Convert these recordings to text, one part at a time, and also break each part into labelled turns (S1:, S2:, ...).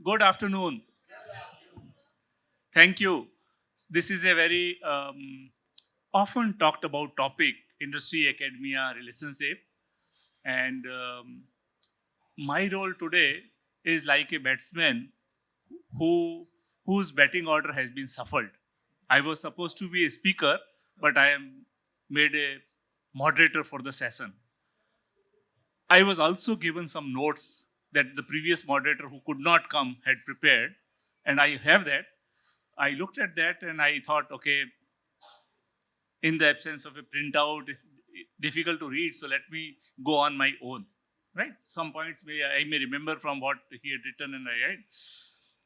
S1: Good afternoon. Thank you. This is a very often talked about topic, industry academia relationship. And my role today is like a batsman who whose batting order has been shuffled. I was supposed to be a speaker, but I am made a moderator for the session. I was also given some notes that the previous moderator who could not come had prepared, and I have that. I looked at that and I thought, okay, in the absence of a printout, it's difficult to read, so let me go on my own. Right? Some points I may remember from what he had written and I read.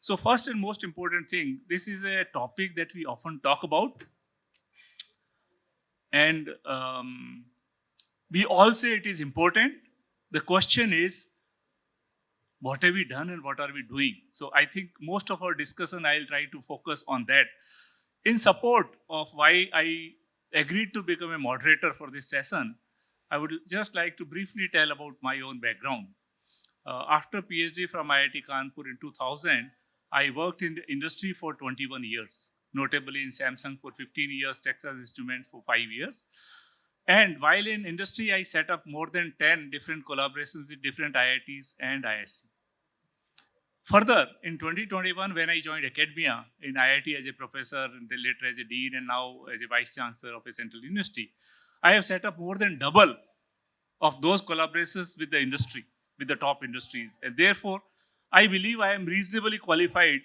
S1: So, first and most important thing, this is a topic that we often talk about, and we all say it is important. The question is, what have we done and what are we doing? So I think most of our discussion, I'll try to focus on that. In support of why I agreed to become a moderator for this session, I would just like to briefly tell about my own background. After PhD from IIT Kanpur in 2000, I worked in the industry for 21 years, notably in Samsung for 15 years, Texas Instruments for 5 years. And while in industry, I set up more than 10 different collaborations with different IITs and ISC. Further, in 2021, when I joined academia in IIT as a professor, and then later as a dean, and now as a vice chancellor of a central university, I have set up more than double of those collaborations with the industry, with the top industries. And therefore, I believe I am reasonably qualified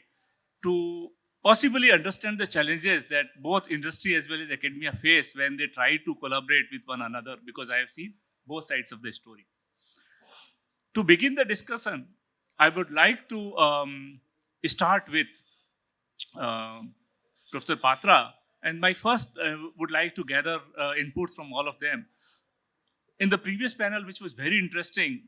S1: to possibly understand the challenges that both industry as well as academia face when they try to collaborate with one another, because I have seen both sides of the story. To begin the discussion, I would like to start with Professor Patra, and my first would like to gather inputs from all of them. In the previous panel, which was very interesting,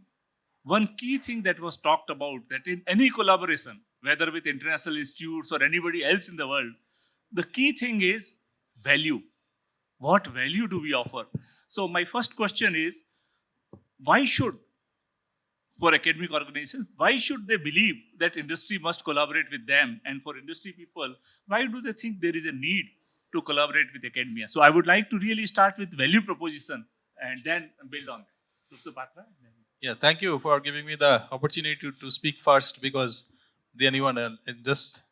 S1: one key thing that was talked about, that in any collaboration, whether with international institutes or anybody else in the world, the key thing is value. What value do we offer? So my first question is, why should, for academic organizations, why should they believe that industry must collaborate with them? And for industry people, why do they think there is a need to collaborate with academia? So I would like to really start with value proposition and then build on that. Professor Patra?
S2: Yeah, thank you for giving me the opportunity to speak first, because the anyone just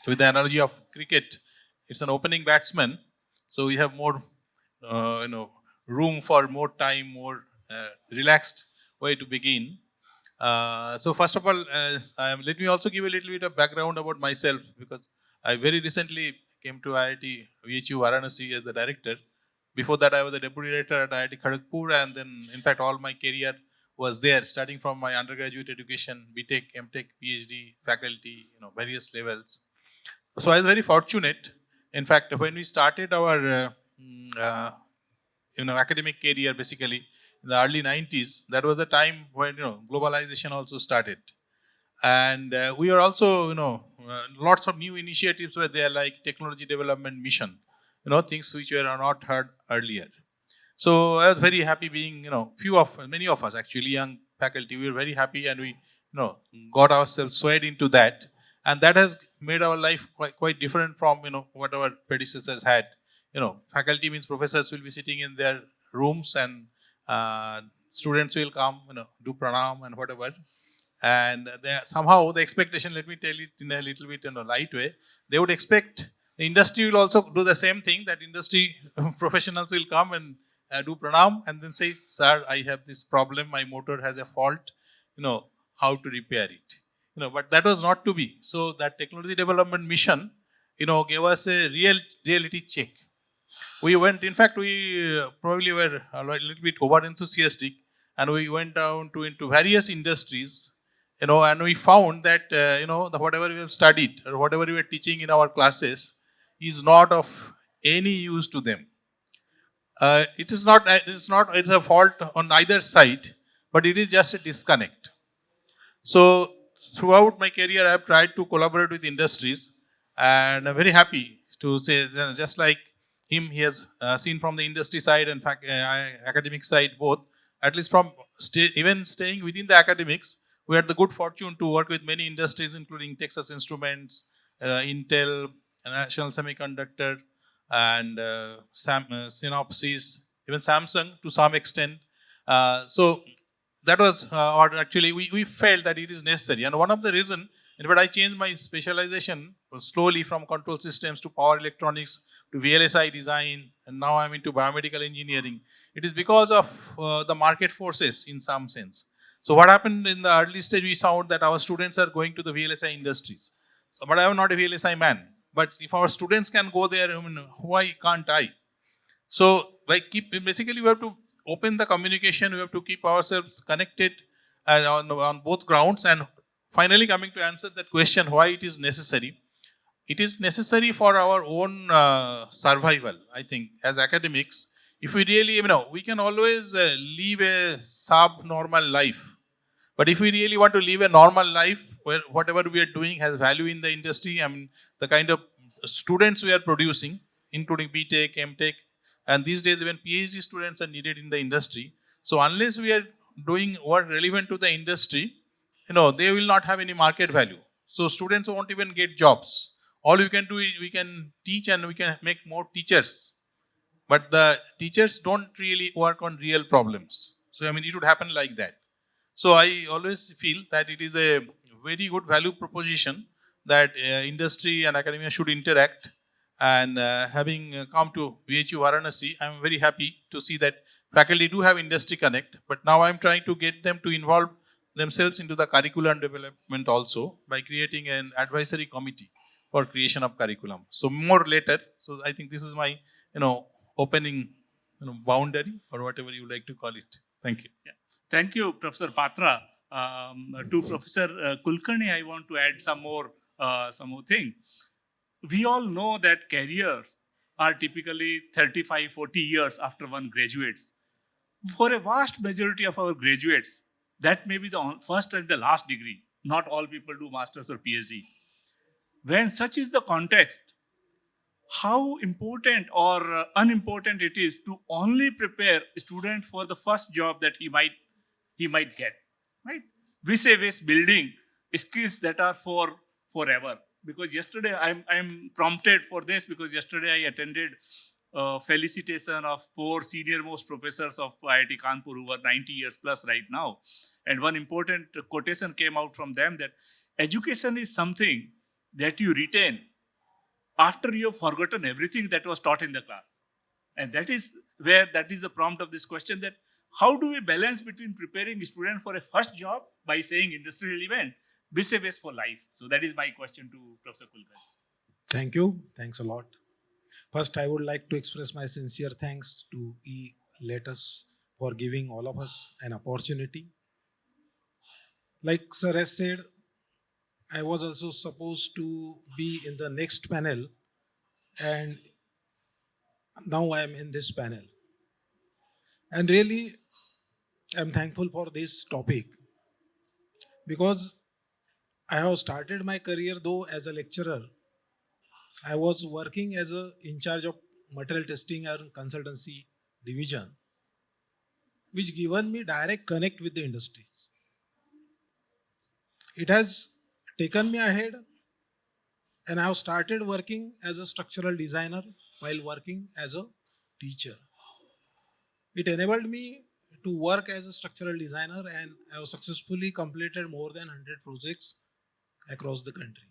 S2: with the analogy of cricket, it's an opening batsman, so we have more room for more time, more relaxed way to begin. So first of all, let me also give a little bit of background about myself, because I very recently came to IIT VHU Varanasi as the director. Before that, I was the deputy director at IIT Kharagpur, and then in fact all my career was there, starting from my undergraduate education, BTech, MTech, PhD, faculty, various levels. So I was very fortunate. In fact, when we started our academic career, basically in the early 90s, that was the time when globalization also started, and we are also lots of new initiatives were there, like technology development mission, things which were not heard earlier. So I was very happy being, many of us actually, young faculty, we were very happy, and we, got ourselves swayed into that. And that has made our life quite different from, what our predecessors had. Faculty means professors will be sitting in their rooms, and students will come, do pranam and whatever. And somehow the expectation, let me tell it in a little bit in a light way, they would expect the industry will also do the same thing, that industry professionals will come and do pranam and then say, sir, I have this problem, my motor has a fault, how to repair it. But that was not to be. So that technology development mission, gave us a reality check. We went, in fact, we probably were a little bit over enthusiastic, and we went down into various industries, and we found that, whatever we have studied or whatever we were teaching in our classes is not of any use to them. It's a fault on either side, but it is just a disconnect. So throughout my career, I have tried to collaborate with industries, and I'm very happy to say, just like him, he has seen from the industry side and academic side both, at least from even staying within the academics, we had the good fortune to work with many industries, including Texas Instruments, Intel, National Semiconductor, and Synopsys, even Samsung to some extent. So that was, or actually, we felt that it is necessary. And one of the reason, in fact, I changed my specialization slowly from control systems to power electronics to VLSI design, and now I'm into biomedical engineering. It is because of the market forces in some sense. So what happened in the early stage, we found that our students are going to the VLSI industries. So, but I am not a VLSI man. But if our students can go there, I mean, why can't I? So, basically, we have to open the communication. We have to keep ourselves connected on both grounds. And finally, coming to answer that question, why it is necessary. It is necessary for our own survival, I think, as academics. If we really, we can always live a sub-normal life. But if we really want to live a normal life, where whatever we are doing has value in the industry, I mean, the kind of students we are producing, including BTech, MTech, and these days even PhD students are needed in the industry. So unless we are doing work relevant to the industry, they will not have any market value. So students won't even get jobs. All we can do is we can teach and we can make more teachers. But the teachers don't really work on real problems. So, I mean, it would happen like that. So, I always feel that it is a very good value proposition that industry and academia should interact. And having come to VHU Varanasi, I am very happy to see that faculty do have industry connect. But now I am trying to get them to involve themselves into the curriculum development also by creating an advisory committee for creation of curriculum. So more later. So I think this is my, opening, boundary or whatever you like to call it. Thank you.
S1: Yeah. Thank you, Professor Patra. To Professor Kulkarni, I want to add some more thing. We all know that careers are typically 35, 40 years after one graduates. For a vast majority of our graduates, that may be the first and the last degree. Not all people do masters or PhD. When such is the context, how important or unimportant it is to only prepare a student for the first job that he might get, right? Vis-a-vis building skills that are for forever. Because yesterday I'm prompted for this because yesterday I attended felicitation of 4 senior most professors of IIT Kanpur who are 90 years plus right now, and one important quotation came out from them that education is something that you retain after you have forgotten everything that was taught in the class. And that is the prompt of this question, that how do we balance between preparing a student for a first job by saying industry relevant vis-a-vis for life? So that is my question to Professor Kulkarni.
S3: Thank you. Thanks a lot. First, I would like to express my sincere thanks to Elets for giving all of us an opportunity. Like Sir has said, I was also supposed to be in the next panel, and now I am in this panel. And really, I am thankful for this topic because I have started my career though as a lecturer. I was working as in charge of material testing and consultancy division, which given me direct connect with the industry. It has taken me ahead, and I have started working as a structural designer while working as a teacher. It enabled me to work as a structural designer, and I have successfully completed more than 100 projects across the country.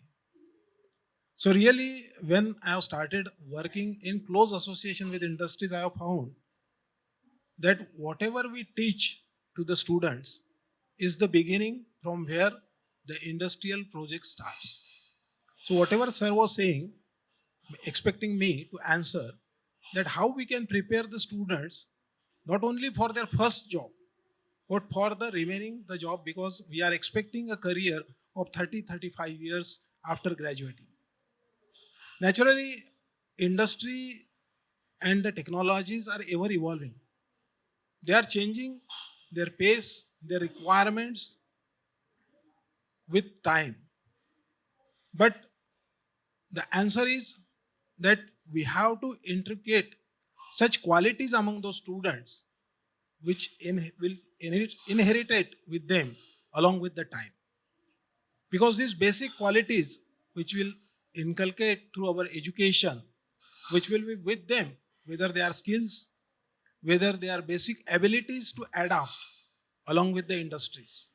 S3: So really, when I have started working in close association with industries, I have found that whatever we teach to the students is the beginning from where the industrial project starts. So whatever sir was saying, expecting me to answer that how we can prepare the students not only for their first job, but for the remaining the job, because we are expecting a career of 30-35 years after graduating. Naturally, industry and the technologies are ever evolving. They are changing their pace, their requirements with time. But the answer is that we have to intricate such qualities among those students which will inherit it with them along with the time. Because these basic qualities which will inculcate through our education, which will be with them, whether they are skills, whether they are basic abilities to adapt along with the industries.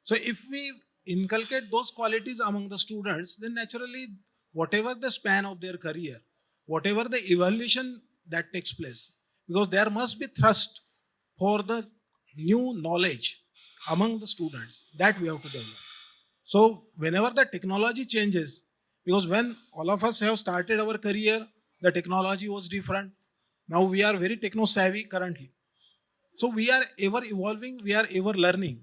S3: So if we inculcate those qualities among the students, then naturally, whatever the span of their career, whatever the evaluation that takes place, because there must be thrust for the new knowledge among the students that we have to develop. So whenever the technology changes, because when all of us have started our career, the technology was different. Now we are very techno savvy currently. So we are ever evolving, we are ever learning.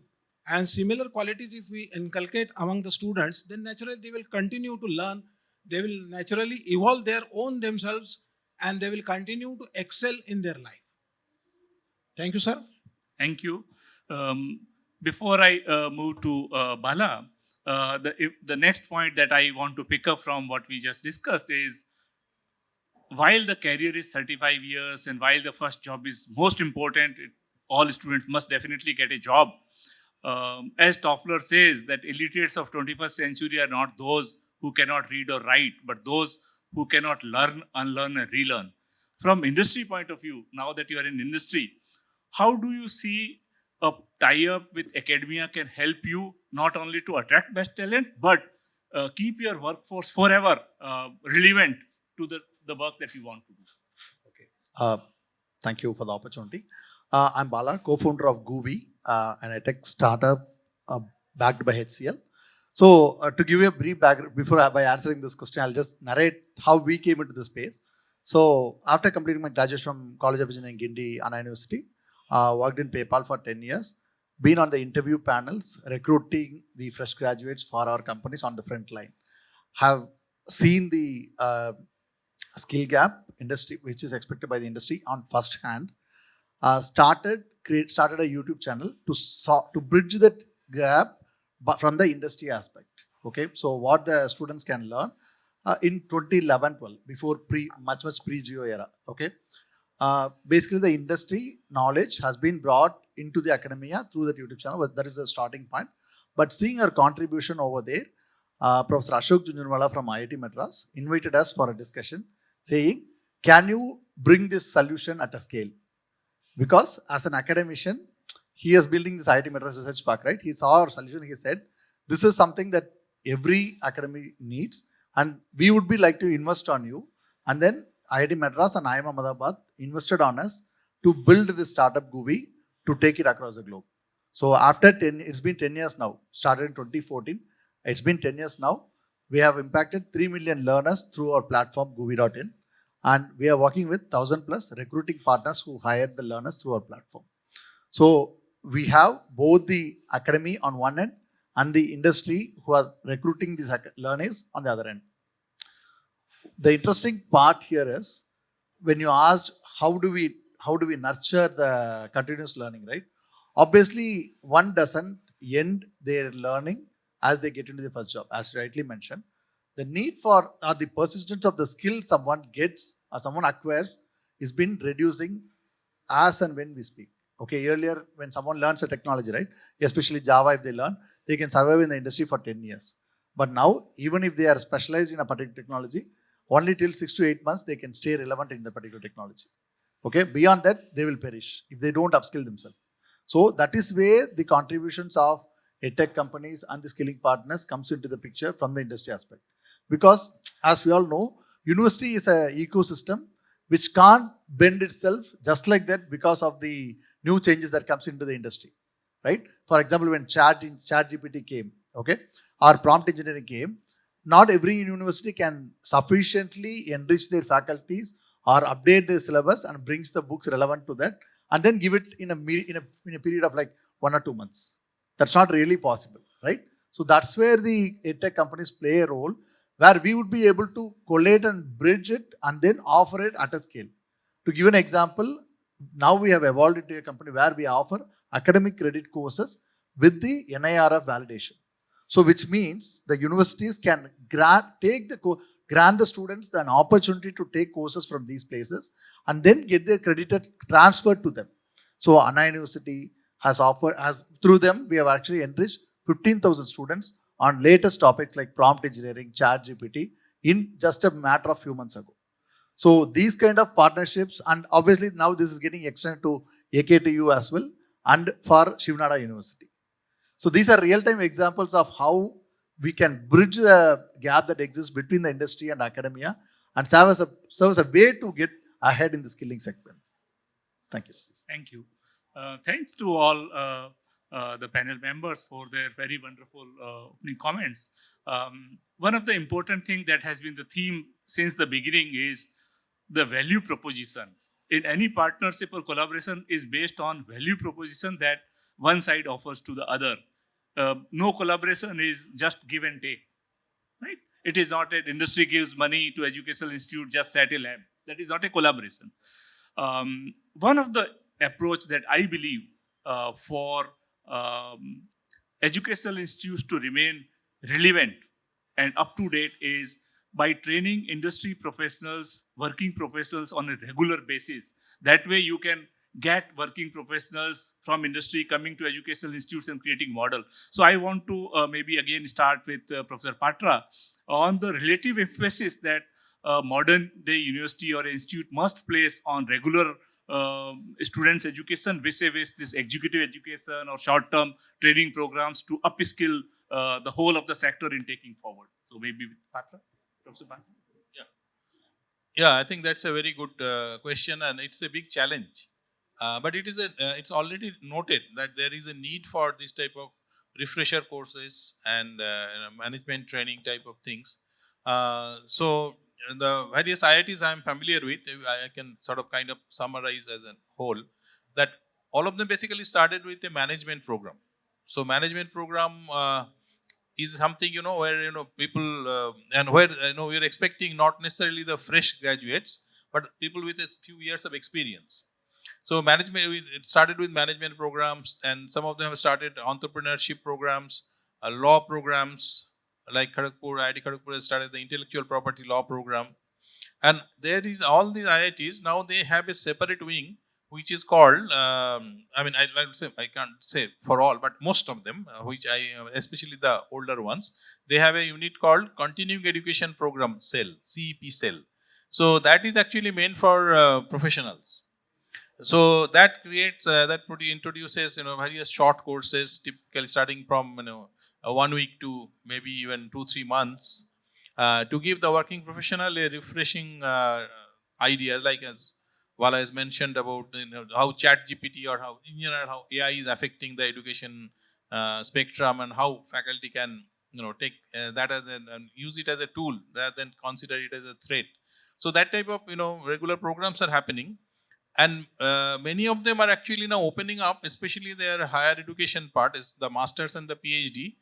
S3: And similar qualities, if we inculcate among the students, then naturally they will continue to learn. They will naturally evolve their own themselves and they will continue to excel in their life. Thank you, sir.
S1: Thank you. Before I move to Bala, the next point that I want to pick up from what we just discussed is, while the career is 35 years and while the first job is most important, all students must definitely get a job. As Toffler says, that illiterates of 21st century are not those who cannot read or write, but those who cannot learn, unlearn, and relearn. From industry point of view, now that you are in industry, how do you see a tie-up with academia can help you not only to attract best talent, but keep your workforce forever relevant to the work that you want to do?
S4: Okay. Thank you for the opportunity. I'm Bala, co-founder of GUVI, an tech startup backed by HCL. So to give you a brief background, by answering this question, I'll just narrate how we came into this space. So after completing my graduation from College of Engineering, Guindy, Anna University, worked in PayPal for 10 years, been on the interview panels, recruiting the fresh graduates for our companies on the front line. Have seen the skill gap industry, which is expected by the industry on first hand. Started a YouTube channel to bridge that gap from the industry aspect. Okay, so what the students can learn in 2011-12, before much pre-Geo era. Okay, basically the industry knowledge has been brought into the academia through that YouTube channel. But that is the starting point. But seeing our contribution over there, Professor Ashok Junjunwala from IIT Madras invited us for a discussion, saying, "Can you bring this solution at a scale?" Because as an academician, he is building this IIT Madras Research Park, right? He saw our solution. He said, "This is something that every academy needs, and we would be like to invest on you." And then IIT Madras and IIM Ahmedabad invested on us to build this startup GUVI to take it across the globe. So after it's been 10 years now. Started in 2014. It's been 10 years now. We have impacted 3 million learners through our platform GUVI.in. And we are working with 1,000 plus recruiting partners who hire the learners through our platform. So we have both the academy on one end and the industry who are recruiting these learners on the other end. The interesting part here is, when you asked how do we nurture the continuous learning, right? Obviously, one doesn't end their learning as they get into the first job, as rightly mentioned. The need for or the persistence of the skill someone gets or someone acquires is been reducing as and when we speak. Okay, earlier when someone learns a technology, right, especially Java, if they learn, they can survive in the industry for 10 years. But now, even if they are specialized in a particular technology, only till 6 to 8 months they can stay relevant in the particular technology. Okay, beyond that, they will perish if they don't upskill themselves. So that is where the contributions of tech companies and the skilling partners comes into the picture from the industry aspect. Because as we all know, university is an ecosystem which can't bend itself just like that because of the new changes that comes into the industry, right? For example, when ChatGPT came, okay, or prompt engineering came, not every university can sufficiently enrich their faculties or update their syllabus and brings the books relevant to that and then give it in a period of like 1 or 2 months. That's not really possible, right? So that's where the edtech companies play a role, where we would be able to collate and bridge it and then offer it at a scale. To give an example, now we have evolved into a company where we offer academic credit courses with the NIRF validation. So which means the universities can grant the students an opportunity to take courses from these places and then get their credit transferred to them. So Anna University has through them, we have actually enriched 15,000 students on latest topics like prompt engineering, chat GPT in just a matter of few months ago. So these kind of partnerships, and obviously now this is getting extended to AKTU as well and for Shivnada University. So these are real-time examples of how we can bridge the gap that exists between the industry and academia and serve as a way to get ahead in the skilling segment. Thank you.
S1: Thank you. Thanks to all the panel members for their very wonderful opening comments. One of the important things that has been the theme since the beginning is the value proposition. In any partnership or collaboration is based on value proposition that one side offers to the other. No collaboration is just give and take, right? It is not an industry gives money to educational institute, just set a lab. That is not a collaboration. One of the approach that I believe for educational institutes to remain relevant and up to date is by training industry professionals, working professionals on a regular basis. That way you can get working professionals from industry coming to educational institutes and creating model. So I want to maybe again start with Professor Patra on the relative emphasis that modern day university or institute must place on regular students' education vis-a-vis this executive education or short-term training programs to upskill the whole of the sector in taking forward. So maybe with Patra, Professor Patra.
S2: Yeah, I think that's a very good question, and it's a big challenge. But it's already noted that there is a need for this type of refresher courses and management training type of things. So the various IITs I'm familiar with, I can sort of kind of summarize as a whole that all of them basically started with a management program. So management program is something, where, people and where, we're expecting not necessarily the fresh graduates, but people with a few years of experience. So it started with management programs, and some of them have started entrepreneurship programs, law programs, like IIT Kharagpur has started the intellectual property law program. And there is all these IITs, now they have a separate wing, which is called, I can't say for all, but most of them, especially the older ones, they have a unit called Continuing Education Program Cell, CEP Cell. So that is actually meant for professionals. So that creates, introduces, various short courses, typically starting from, 1 week to maybe even 2-3 months, to give the working professional a refreshing ideas, like as Vala has mentioned about how chat GPT or how AI is affecting the education spectrum, and how faculty can take that as and use it as a tool rather than consider it as a threat. So that type of regular programs are happening. And many of them are actually now opening up, especially their higher education part, is the masters and the PhD,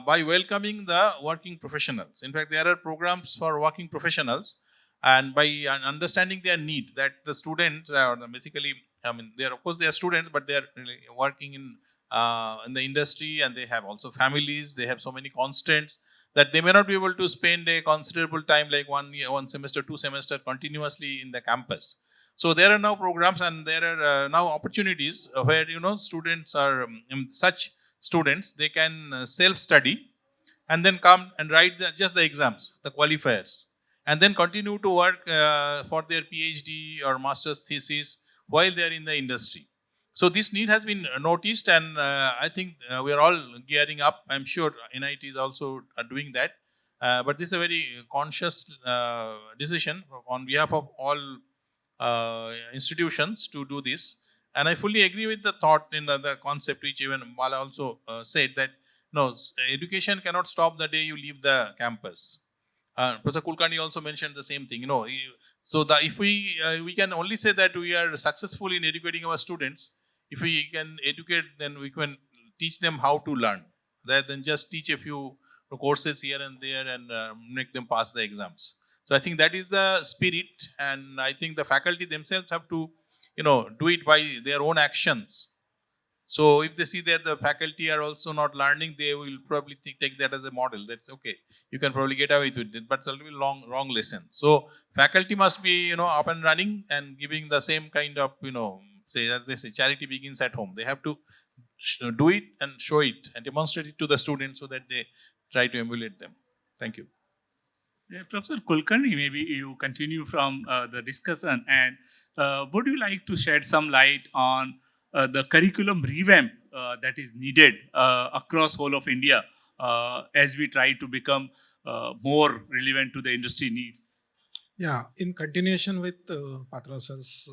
S2: by welcoming the working professionals. In fact, there are programs for working professionals, and by understanding their need, that the students are basically, of course they are students, but they are really working in the industry, and they have also families. They have so many constants that they may not be able to spend a considerable time, like 1 year, 1 semester, 2 semester continuously in the campus. So there are now programs, and there are now opportunities where students are such students, they can self-study and then come and write just the exams, the qualifiers, and then continue to work for their PhD or master's thesis while they are in the industry. So this need has been noticed, and I think we are all gearing up. I'm sure NIT is also doing that. But this is a very conscious decision on behalf of all institutions to do this. And I fully agree with the thought in the concept which even Bala also said, that no, education cannot stop the day you leave the campus. Professor Kulkarni also mentioned the same thing. So if we can only say that we are successful in educating our students, if we can educate, then we can teach them how to learn, rather than just teach a few courses here and there and make them pass the exams. So I think that is the spirit, and I think the faculty themselves have to, do it by their own actions. So if they see that the faculty are also not learning, they will probably take that as a model. That's okay. You can probably get away with it, but it's a little wrong lesson. So faculty must be, up and running and giving the same kind of, say, as they say, charity begins at home. They have to do it and show it and demonstrate it to the students so that they try to emulate them. Thank you.
S1: Yeah, Professor Kulkarni, maybe you continue from the discussion, and would you like to shed some light on the curriculum revamp that is needed across whole of India as we try to become more relevant to the industry needs?
S3: Yeah, in continuation with Patra sir's,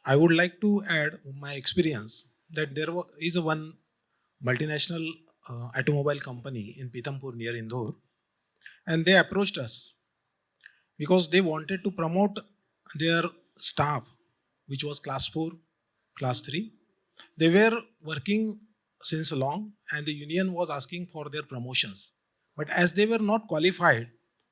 S3: I would like to add my experience that there is a one multinational automobile company in Pithampur near Indore, and they approached us because they wanted to promote their staff, which was class 4, class 3. They were working since long, and the union was asking for their promotions. But as they were not qualified,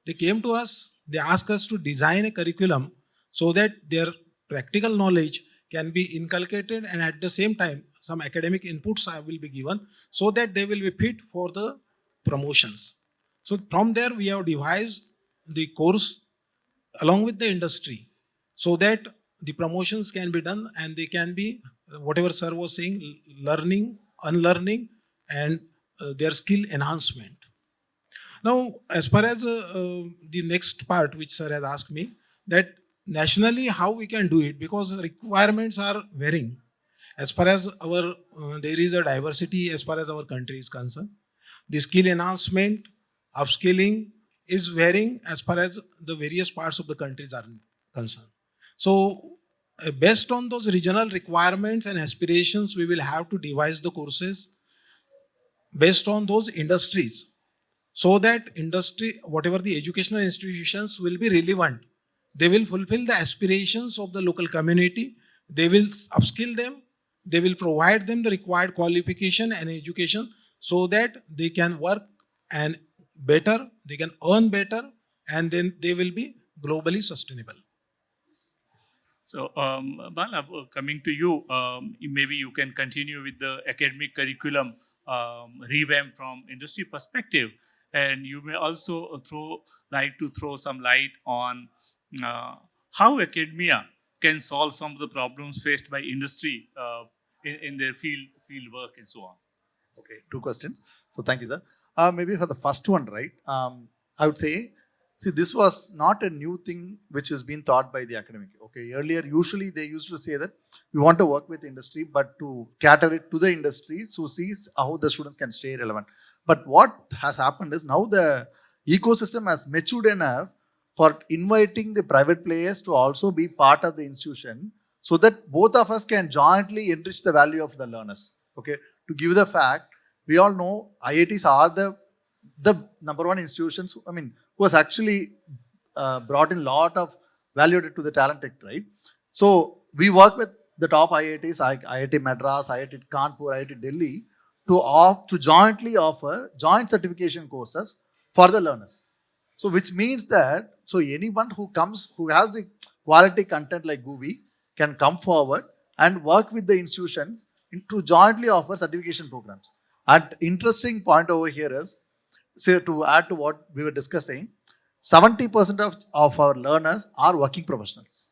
S3: they came to us, they asked us to design a curriculum so that their practical knowledge can be inculcated, and at the same time, some academic inputs will be given so that they will be fit for the promotions. So from there, we have devised the course along with the industry so that the promotions can be done and they can be, whatever sir was saying, learning, unlearning, and their skill enhancement. Now, as far as the next part which sir has asked me, that nationally how we can do it, because the requirements are varying. As far as our, there is a diversity as far as our country is concerned. The skill enhancement, upskilling is varying as far as the various parts of the countries are concerned. So, based on those regional requirements and aspirations, we will have to devise the courses based on those industries, so that industry, whatever the educational institutions will be relevant, they will fulfill the aspirations of the local community, they will upskill them, they will provide them the required qualification and education so that they can work and better, they can earn better, and then they will be globally sustainable.
S1: So, Bala, coming to you, maybe you can continue with the academic curriculum revamp from industry perspective, and you may also like to throw some light on how academia can solve some of the problems faced by industry in their field work and so on.
S4: Okay, 2 questions. So thank you, sir. Maybe for the first one, right? I would say, see, this was not a new thing which has been taught by the academic. Okay, earlier usually they used to say that we want to work with industry, but to cater it to the industry, so sees how the students can stay relevant. But what has happened is now the ecosystem has matured enough for inviting the private players to also be part of the institution, so that both of us can jointly enrich the value of the learners. Okay, to give the fact, we all know IITs are the number one institutions, I mean, who has actually brought in a lot of value to the talent tech, right? So we work with the top IITs, like IIT Madras, IIT Kanpur, IIT Delhi, to jointly offer joint certification courses for the learners. So which means that, so anyone who comes, who has the quality content like GUVI can come forward and work with the institutions to jointly offer certification programs. And interesting point over here is, say, to add to what we were discussing, 70% of our learners are working professionals.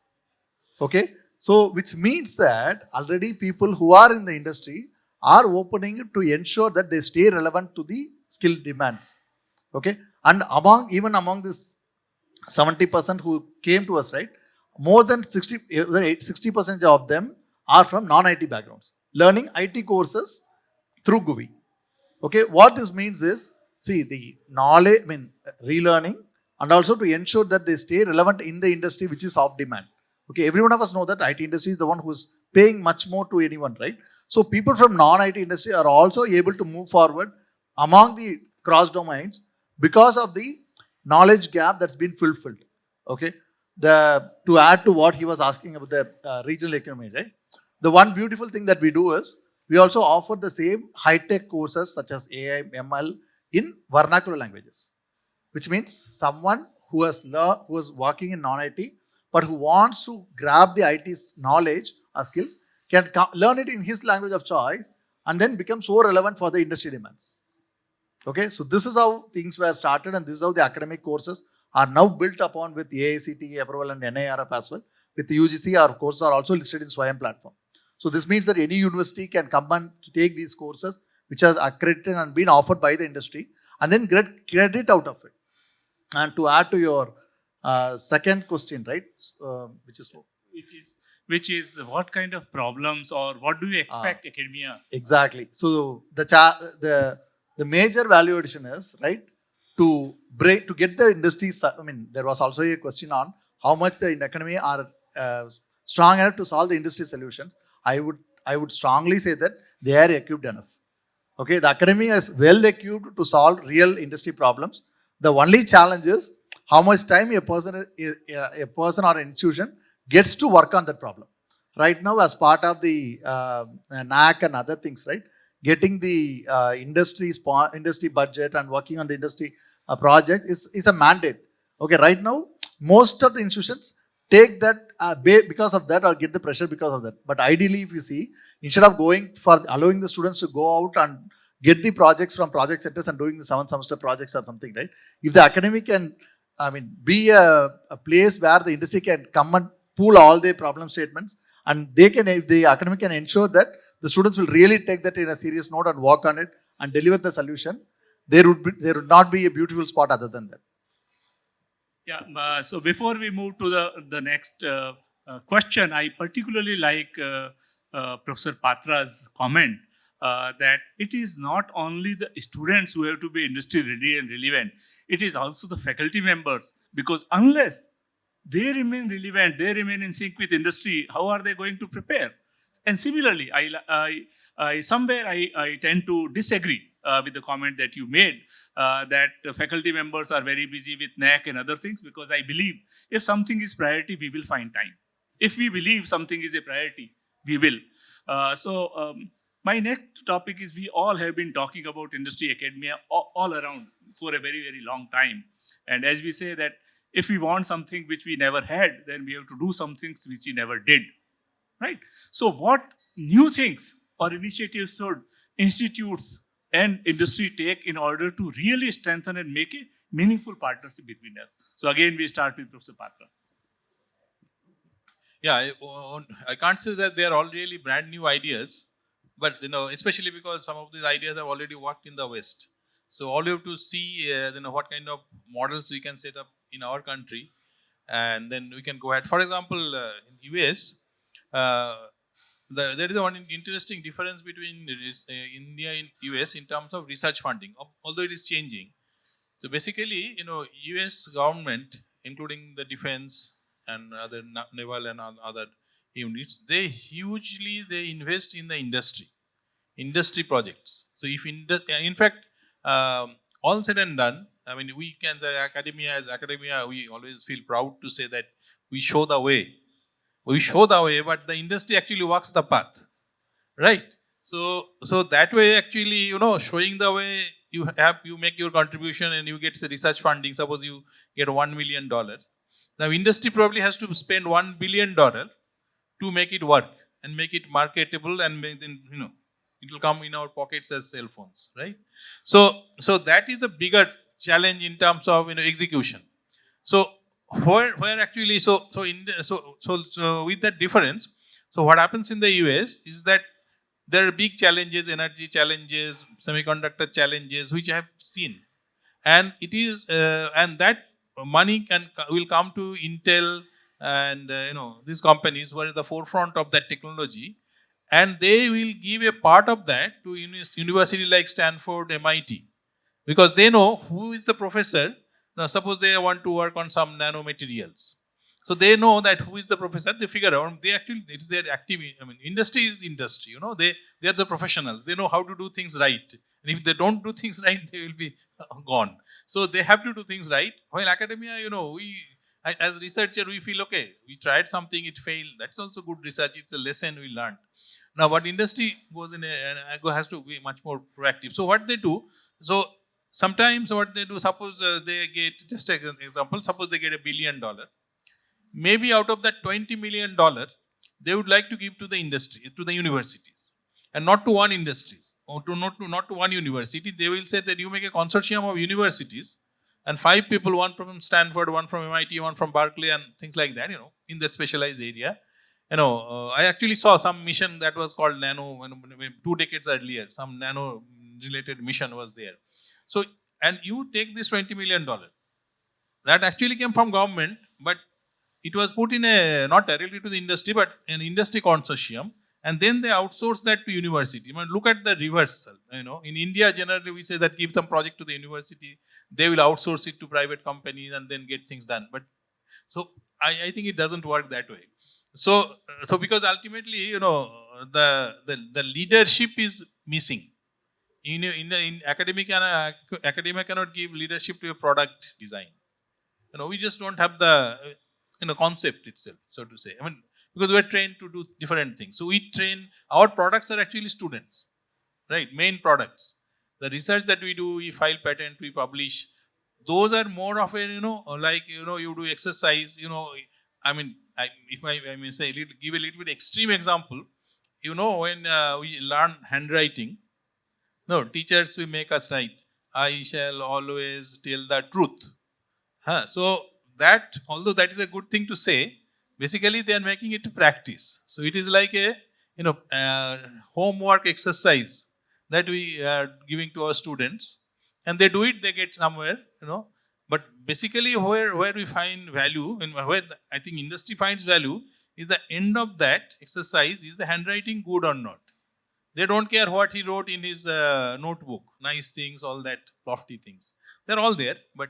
S4: Okay, so which means that already people who are in the industry are opening it to ensure that they stay relevant to the skill demands. Okay, and even among this 70% who came to us, right, more than 60% of them are from non-IT backgrounds, learning IT courses through GUVI. Okay, what this means is, see, the knowledge, I mean, relearning, and also to ensure that they stay relevant in the industry which is of demand. Okay, every one of us know that IT industry is the one who's paying much more to anyone, right? So people from non-IT industry are also able to move forward among the cross domains because of the knowledge gap that's been fulfilled. Okay, to add to what he was asking about the regional economy, right? The one beautiful thing that we do is we also offer the same high-tech courses such as AI, ML in vernacular languages, which means someone who is working in non-IT but who wants to grab the IT's knowledge or skills can learn it in his language of choice and then become so relevant for the industry demands. Okay, so this is how things were started, and this is how the academic courses are now built upon with AICTE approval and NIRF as well. With the UGC, our courses are also listed in SWAYAM platform. So this means that any university can come and take these courses which are accredited and been offered by the industry and then get credit out of it. And to add to your second question, right, which is
S1: which is what kind of problems or what do you expect academia?
S4: Exactly. So the major value addition is, right, to get the industry. I mean, there was also a question on how much the academy are strong enough to solve the industry solutions. I would strongly say that they are equipped enough. Okay, the academy is well equipped to solve real industry problems. The only challenge is how much time a person or an institution gets to work on that problem. Right now, as part of the NAC and other things, right, getting the industry budget and working on the industry project is a mandate. Okay, right now, most of the institutions take that because of that or get the pressure because of that. But ideally, if you see, instead of going for allowing the students to go out and get the projects from project centers and doing the 7 semester projects or something, right? If the academic can, be a place where the industry can come and pool all their problem statements, and if the academic can ensure that the students will really take that in a serious note and work on it and deliver the solution, there would not be a beautiful spot other than that.
S1: Yeah. So before we move to the next question, I particularly like Professor Patra's comment that it is not only the students who have to be industry ready and relevant, it is also the faculty members, because unless they remain relevant, they remain in sync with industry, how are they going to prepare? And similarly, I tend to disagree with the comment that you made that faculty members are very busy with NAC and other things, because I believe if something is priority, we will find time. If we believe something is a priority, we will. My next topic is, we all have been talking about industry academia all around for a very, very long time. And as we say that if we want something which we never had, then we have to do some things which we never did, right? So what new things or initiatives should institutes and industry take in order to really strengthen and make a meaningful partnership between us? So again, we start with Professor Patra.
S2: Yeah, I can't say that they are all really brand new ideas, but especially because some of these ideas have already worked in the West. So all you have to see, what kind of models we can set up in our country, and then we can go ahead. For example, in US, there is one interesting difference between India and US in terms of research funding, although it is changing. So basically, US government, including the defense and other naval and other units, they invest in the industry projects. So if in fact, all said and done, the academia, we always feel proud to say that we show the way. We show the way, but the industry actually walks the path, right? So that way, actually, showing the way, you make your contribution and you get the research funding. Suppose you get $1 million. Now, industry probably has to spend $1 billion to make it work and make it marketable, and it will come in our pockets as cell phones, right? So that is the bigger challenge in terms of execution. So where actually with that difference, so what happens in the US is that there are big challenges, energy challenges, semiconductor challenges, which I have seen, and it is and that money will come to Intel and these companies who are at the forefront of that technology, and they will give a part of that to university like Stanford, MIT, because they know who is the professor. Now, suppose they want to work on some nanomaterials, so they know that who is the professor. They figure out, it's their activity. Industry is industry. They are the professionals. They know how to do things right. And if they don't do things right, they will be gone. So they have to do things right. While academia, as researcher, we feel, okay, we tried something, it failed. That's also good research. It's a lesson we learned. Now, what industry has to be much more proactive. So what they do, sometimes what they do, suppose they get, just take an example, suppose they get $1 billion. Maybe out of that $20 million, they would like to give to the industry, to the universities, and not to one industry, or not to one university. They will say that you make a consortium of universities, and 5 people, one from Stanford, one from MIT, one from Berkeley, and things like that, in the specialized area. I actually saw some mission that was called Nano, 2 decades earlier, some Nano related mission was there. So, and you take this $20 million, that actually came from government, but it was put in a, not directly to the industry, but an industry consortium, and then they outsource that to university. Look at the reversal. In India, generally we say that give some project to the university, they will outsource it to private companies and then get things done. But so I think it doesn't work that way. So because ultimately, the leadership is missing. In academia cannot give leadership to a product design. We just don't have the concept itself, so to say. Because we're trained to do different things. So we train, our products are actually students, right? Main products. The research that we do, we file patent, we publish. Those are more of a, you do exercise, if I may say, give a little bit extreme example, when we learn handwriting, teachers will make us write, I shall always tell the truth. So that, although that is a good thing to say, basically they are making it to practice. So it is like a, homework exercise that we are giving to our students, and they do it, they get somewhere, But basically where we find value, and where I think industry finds value, is the end of that exercise, is the handwriting good or not? They don't care what he wrote in his notebook, nice things, all that lofty things. They're all there, but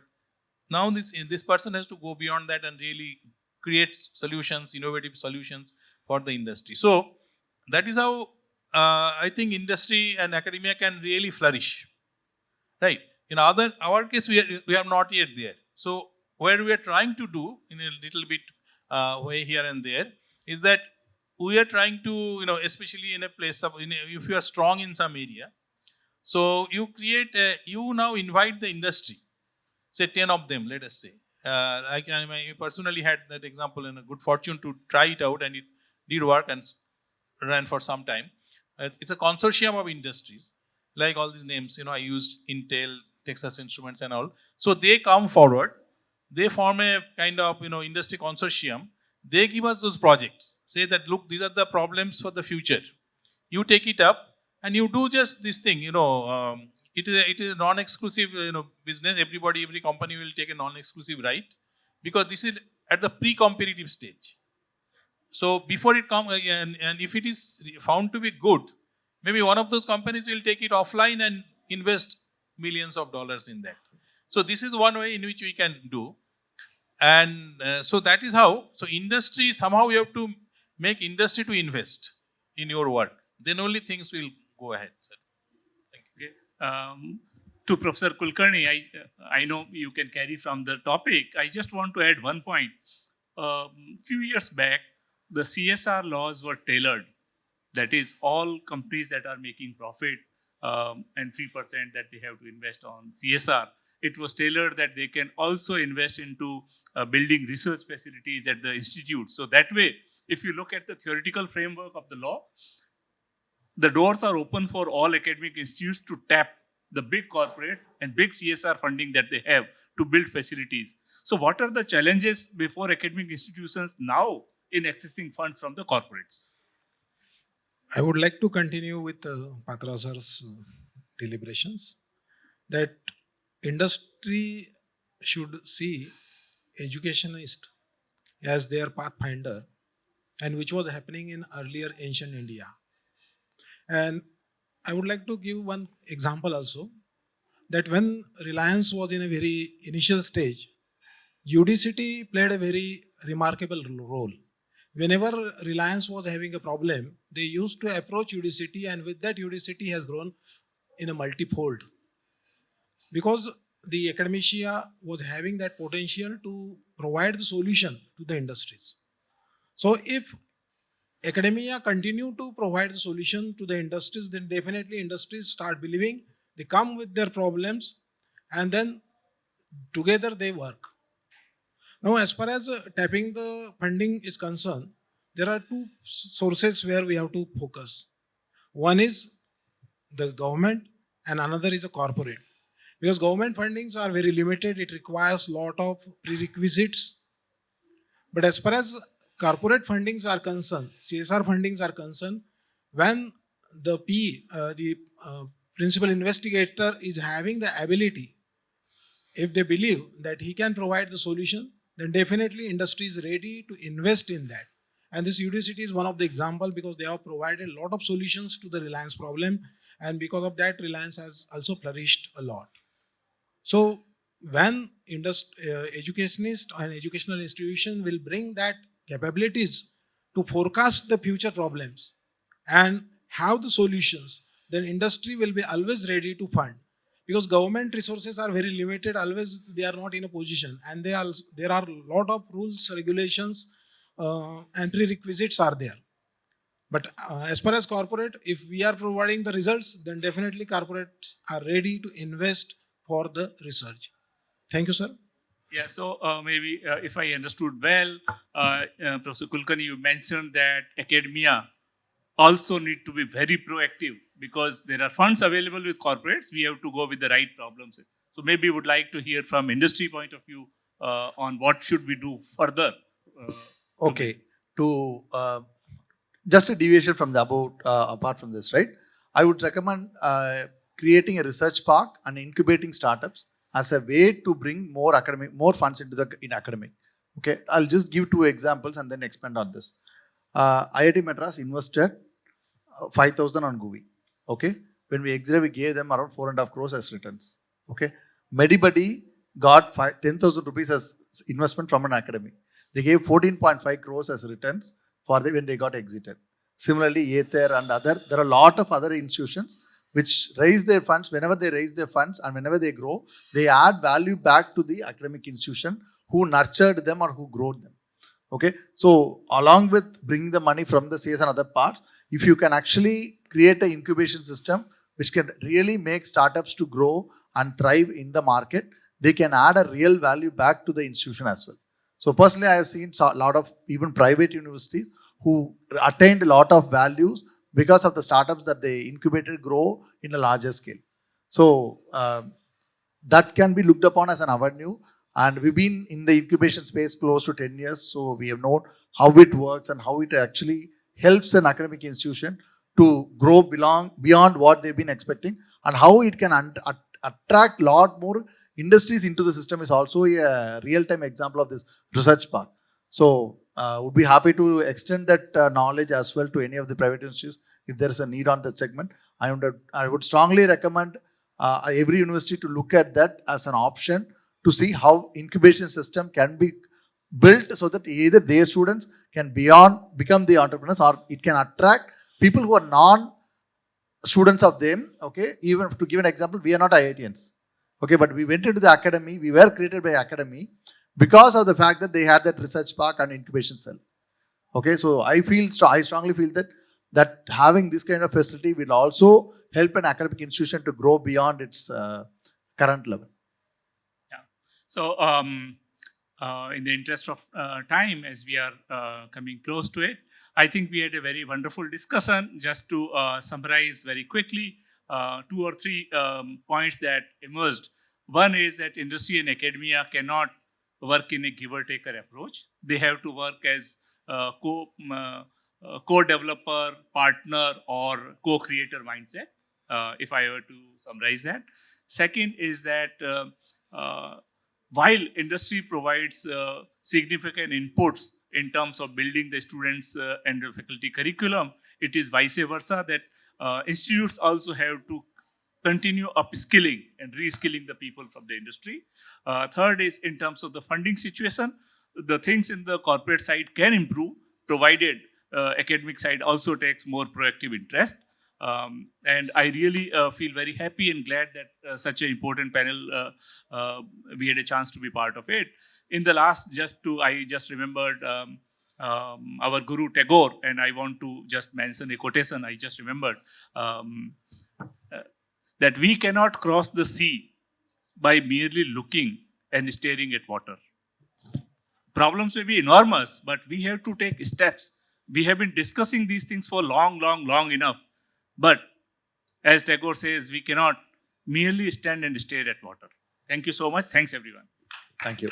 S2: now this person has to go beyond that and really create solutions, innovative solutions for the industry. So that is how I think industry and academia can really flourish, right? In our case, we are not yet there. So where we are trying to do in a little bit way here and there is that we are trying to, especially in a place of, if you are strong in some area, so you you now invite the industry, say 10 of them, let us say. I personally had that example and a good fortune to try it out, and it did work and ran for some time. It's a consortium of industries, like all these names, I used Intel, Texas Instruments and all. So they come forward, they form a kind of, industry consortium. They give us those projects, say that, look, these are the problems for the future. You take it up and you do just this thing, it is a non-exclusive, business. Every company will take a non-exclusive right, because this is at the pre-competitive stage. So before it comes, and if it is found to be good, maybe one of those companies will take it offline and invest millions of dollars in that. So this is one way in which we can do. And so that is how, so industry, somehow you have to make industry to invest in your work. Then only things will go ahead. Sir. Thank you.
S1: Okay. To Professor Kulkarni, I know you can carry from the topic. I just want to add one point. Few years back, the CSR laws were tailored. That is, all companies that are making profit and 3% that they have to invest on CSR, it was tailored that they can also invest into building research facilities at the institute. So that way, if you look at the theoretical framework of the law, the doors are open for all academic institutes to tap the big corporates and big CSR funding that they have to build facilities. So what are the challenges before academic institutions now in accessing funds from the corporates?
S3: I would like to continue with Patra sir's deliberations, that industry should see educationist as their pathfinder, and which was happening in earlier ancient India. And I would like to give one example also, that when Reliance was in a very initial stage, UDCT played a very remarkable role. Whenever Reliance was having a problem, they used to approach UDCT, and with that UDCT has grown in a multifold. Because the academia was having that potential to provide the solution to the industries. So if academia continue to provide the solution to the industries, then definitely industries start believing, they come with their problems, and then together they work. Now, as far as tapping the funding is concerned, there are two sources where we have to focus. One is the government and another is a corporate. Because government fundings are very limited, it requires a lot of prerequisites. But as far as corporate fundings are concerned, CSR fundings are concerned, when the principal investigator is having the ability, if they believe that he can provide the solution, then definitely industry is ready to invest in that. And this UDCT is one of the example, because they have provided a lot of solutions to the Reliance problem, and because of that Reliance has also flourished a lot. So when educationist and educational institution will bring that capabilities to forecast the future problems and have the solutions, then industry will be always ready to fund, because government resources are very limited, always they are not in a position, and there are a lot of rules, regulations, and prerequisites are there. But as far as corporate, if we are providing the results, then definitely corporates are ready to invest for the research. Thank you, sir.
S1: Yeah, so maybe if I understood well, Professor Kulkarni, you mentioned that academia also need to be very proactive, because there are funds available with corporates. We have to go with the right problems. So maybe would like to hear from industry point of view on what should we do further.
S4: Okay. To just a deviation from the above, apart from this, right? I would recommend creating a research park and incubating startups as a way to bring more funds into in academic. Okay, I'll just give 2 examples and then expand on this. IIT Madras invested 5,000 on GUVI. Okay, when we exited, we gave them around 4.5 crores as returns. Okay, Medibuddy got 10,000 rupees as investment from an academy. They gave 14.5 crores as returns for when they got exited. Similarly, Ether and there are a lot of other institutions which raise their funds. Whenever they raise their funds and whenever they grow, they add value back to the academic institution who nurtured them or who grew them. Okay, so along with bringing the money from the CS and other parts, if you can actually create an incubation system which can really make startups to grow and thrive in the market, they can add a real value back to the institution as well. So personally, I have seen a lot of even private universities who attained a lot of values because of the startups that they incubated grow in a larger scale. So that can be looked upon as an avenue. And we've been in the incubation space close to 10 years. So we have known how it works and how it actually helps an academic institution to grow beyond what they've been expecting, and how it can attract a lot more industries into the system is also a real-time example of this research park. So would be happy to extend that knowledge as well to any of the private institutes if there is a need on that segment. I would strongly recommend every university to look at that as an option to see how incubation system can be built so that either their students can become the entrepreneurs, or it can attract people who are non-students of them. Okay, even to give an example, we are not IITians. Okay, but we went into the academy, we were created by academy because of the fact that they had that research park and incubation cell. Okay, so I strongly feel that having this kind of facility will also help an academic institution to grow beyond its current level.
S1: Yeah. So in the interest of time, as we are coming close to it, I think we had a very wonderful discussion. Just to summarize very quickly, 2 or 3 points that emerged. One is that industry and academia cannot work in a giver-taker approach. They have to work as co-developer, partner, or co-creator mindset, if I were to summarize that. Second is that while industry provides significant inputs in terms of building the students and the faculty curriculum, it is vice versa that institutes also have to continue upskilling and reskilling the people from the industry. Third is in terms of the funding situation, the things in the corporate side can improve, provided academic side also takes more proactive interest. And I really feel very happy and glad that such an important panel, we had a chance to be part of it. In the last, I just remembered our Guru Tagore, and I want to just mention a quotation I just remembered. That we cannot cross the sea by merely looking and staring at water. Problems may be enormous, but we have to take steps. We have been discussing these things for long enough. But as Tagore says, we cannot merely stand and stare at water. Thank you so much. Thanks, everyone.
S4: Thank you.